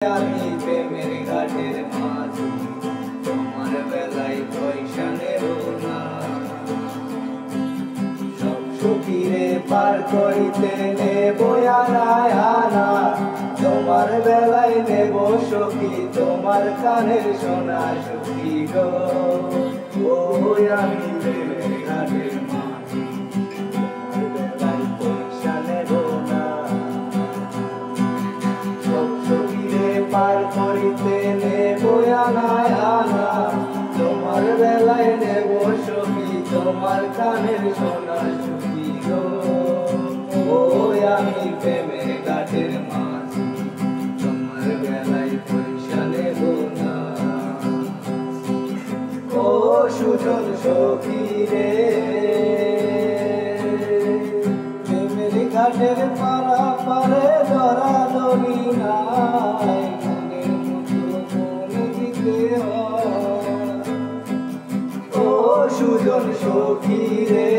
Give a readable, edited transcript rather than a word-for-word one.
আমি প্রেমের ঘাটের মাঝি, তোমার বেলায় পয়সা নেব না। সব সখীরে পার করিতে নেব আনা, তোমার বেলায় নেব সখী, তোমার কানের সোনা সখী গো। ও আমি প্রেমের ঘাটের মাঝি, তোমার বেলায় পয়সা নেব না। পার করিতে নেব আনা, তোমার বেলায় নেব সখী, তোমার কানের সোনা সখী গো। ও আমি প্রেমের ঘাটের মাঝি, তোমার বেলায় পয়সা নেব না। ও সুজন সখী রে, প্রেমের ঘাটের পারা পারে ধরা ধরি নাই, ও সুজন সখী রে।